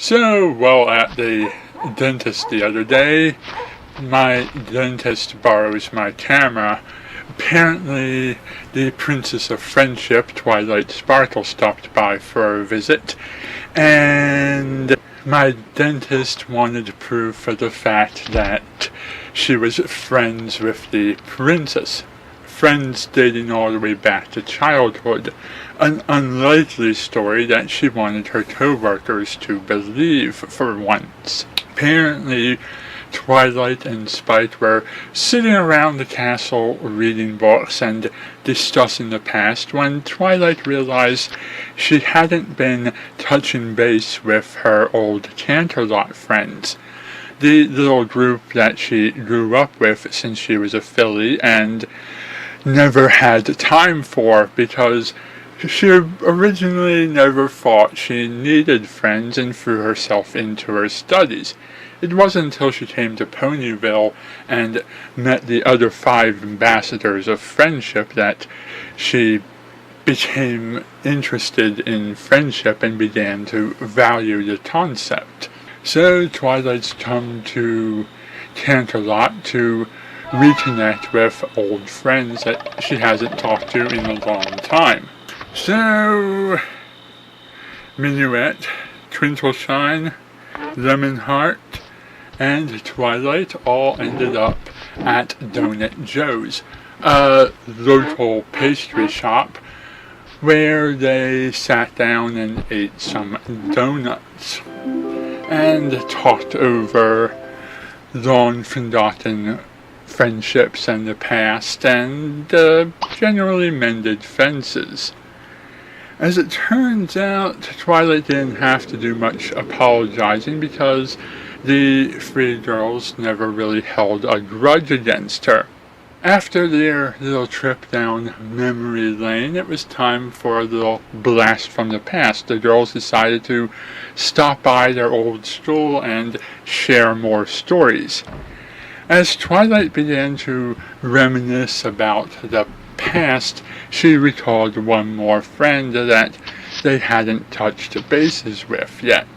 So, well, at the dentist the other day, my dentist borrows my camera. Apparently, the Princess of Friendship, Twilight Sparkle, stopped by for a visit, and my dentist wanted proof for the fact that she was friends with the princess. Friends dating all the way back to childhood. An unlikely story that she wanted her co-workers to believe for once. Apparently, Twilight and Spite were sitting around the castle reading books and discussing the past when Twilight realized she hadn't been touching base with her old Canterlot friends. The little group that she grew up with since she was a filly and never had time for, because she originally never thought she needed friends and threw herself into her studies. It wasn't until she came to Ponyville and met the other 5 ambassadors of friendship that she became interested in friendship and began to value the concept. So Twilight's come to Canterlot to reconnect with old friends that she hasn't talked to in a long time. So, Minuet, Twinkle-Shine, Lemon Heart, and Twilight all ended up at Donut Joe's, a local pastry shop, where they sat down and ate some donuts and talked over long-forgotten friendships and the past, and generally mended fences. As it turns out, Twilight didn't have to do much apologizing because the 3 girls never really held a grudge against her. After their little trip down memory lane, it was time for a little blast from the past. The girls decided to stop by their old school and share more stories. As Twilight began to reminisce about the past, she recalled one more friend that they hadn't touched bases with yet,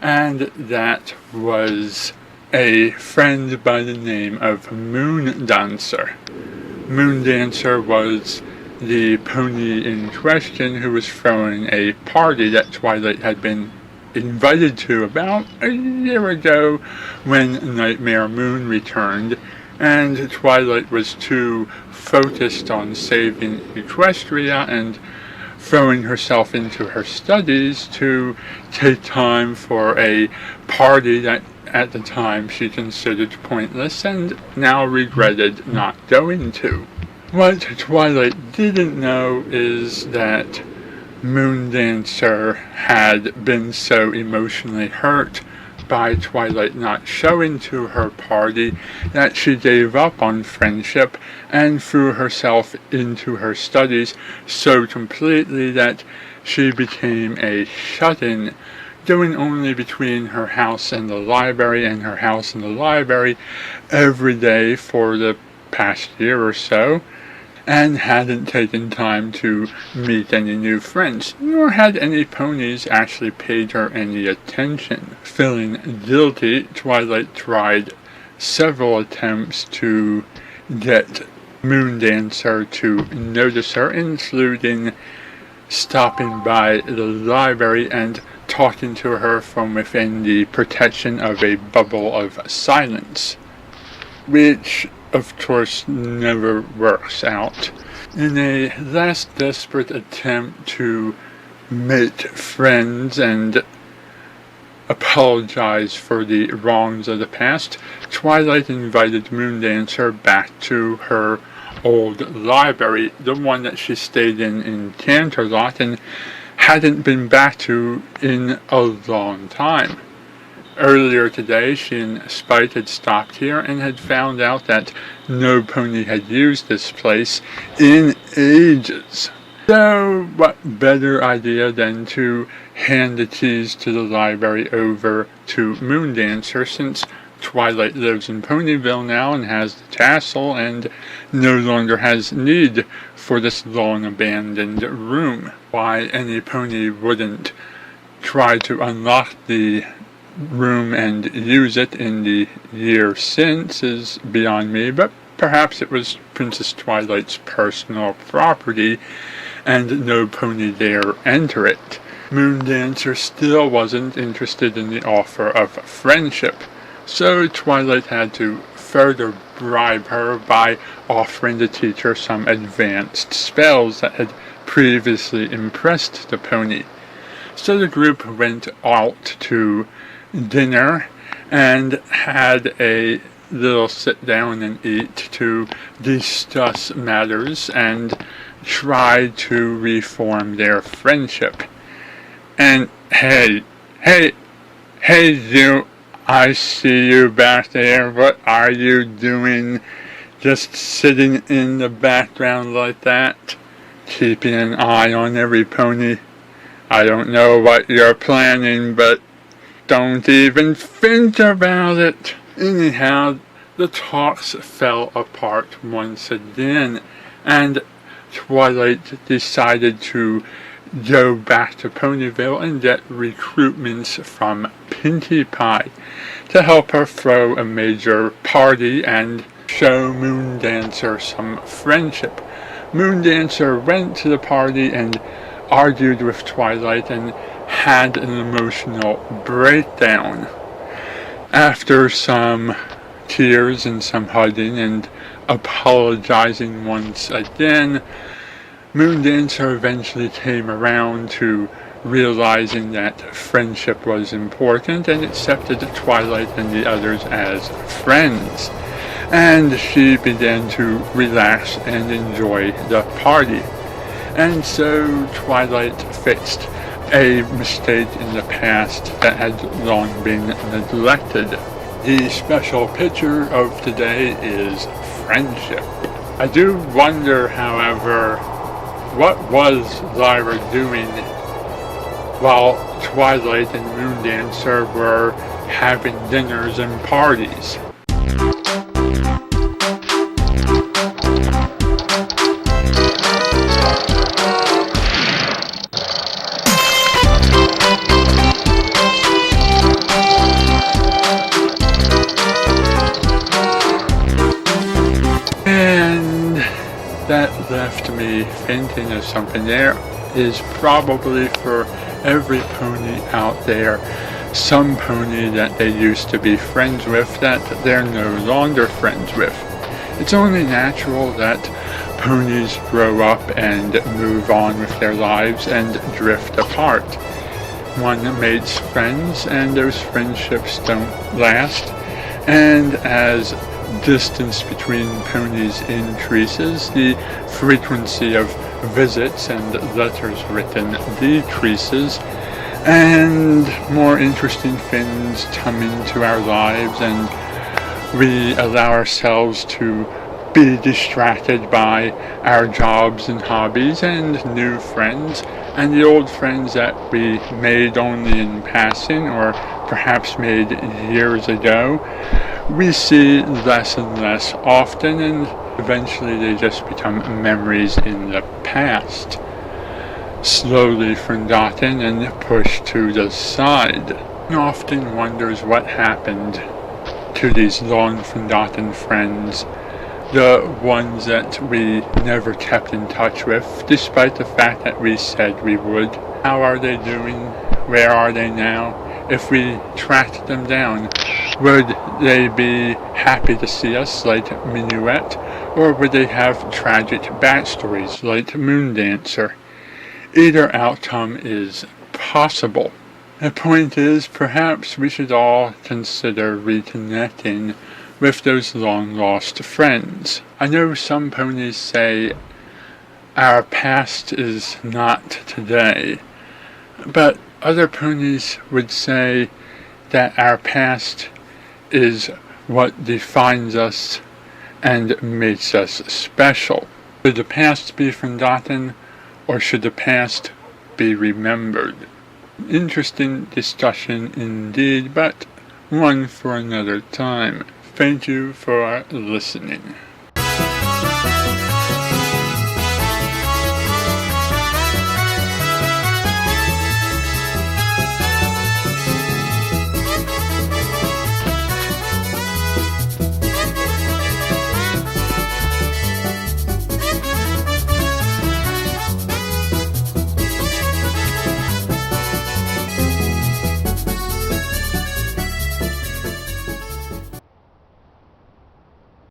and that was a friend by the name of Moon Dancer. Moon Dancer was the pony in question who was throwing a party that Twilight had been invited to about a year ago when Nightmare Moon returned, and Twilight was too focused on saving Equestria and throwing herself into her studies to take time for a party that at the time she considered pointless and now regretted not going to. What Twilight didn't know is that Moon Dancer had been so emotionally hurt by Twilight not showing to her party that she gave up on friendship and threw herself into her studies so completely that she became a shut-in, going only between her house and the library and her house and the library every day for the past year or so, and hadn't taken time to meet any new friends, nor had any ponies actually paid her any attention. Feeling guilty, Twilight tried several attempts to get Moon Dancer to notice her, including stopping by the library and talking to her from within the protection of a bubble of silence, which of course never works out. In a last desperate attempt to make friends and apologize for the wrongs of the past, Twilight invited Moon Dancer back to her old library, the one that she stayed in Canterlot and hadn't been back to in a long time. Earlier today, she and Spite had stopped here and had found out that no pony had used this place in ages. So, what better idea than to hand the keys to the library over to Moon Dancer, since Twilight lives in Ponyville now and has the castle and no longer has need for this long abandoned room. Why any pony wouldn't tried to unlock the room and use it in the year since is beyond me, but perhaps it was Princess Twilight's personal property and no pony dare enter it. Moondancer still wasn't interested in the offer of friendship, so Twilight had to further bribe her by offering to teach her some advanced spells that had previously impressed the pony. So the group went out to dinner and had a little sit down and eat to discuss matters and try to reform their friendship. And hey you, I see you back there. What are you doing? Just sitting in the background like that, keeping an eye on every pony. I don't know what you're planning, but don't even think about it. Anyhow, the talks fell apart once again, and Twilight decided to go back to Ponyville and get recruitments from Pinkie Pie to help her throw a major party and show Moondancer some friendship. Moondancer went to the party and argued with Twilight and had an emotional breakdown. After some tears and some hugging and apologizing once again, Moondancer eventually came around to realizing that friendship was important and accepted Twilight and the others as friends. And she began to relax and enjoy the party. And so Twilight fixed a mistake in the past that had long been neglected. The special picture of today is friendship. I do wonder, however, what was Lyra doing while Twilight and Moondancer were having dinners and parties? That left me thinking of something. There is probably for every pony out there some pony that they used to be friends with that they're no longer friends with. It's only natural that ponies grow up and move on with their lives and drift apart. One makes friends and those friendships don't last, and as distance between ponies increases, the frequency of visits and letters written decreases, and more interesting things come into our lives, and we allow ourselves to be distracted by our jobs and hobbies and new friends, and the old friends that we made only in passing or perhaps made years ago we see less and less often, and eventually they just become memories in the past, slowly forgotten and pushed to the side. One often wonders what happened to these long forgotten friends, the ones that we never kept in touch with, despite the fact that we said we would. How are they doing? Where are they now? If we tracked them down, would they be happy to see us like Minuet, or would they have tragic backstories like Moondancer? Either outcome is possible. The point is, perhaps we should all consider reconnecting with those long-lost friends. I know some ponies say our past is not today, but other ponies would say that our past is what defines us and makes us special. Should the past be forgotten, or should the past be remembered? Interesting discussion indeed, but one for another time. Thank you for listening.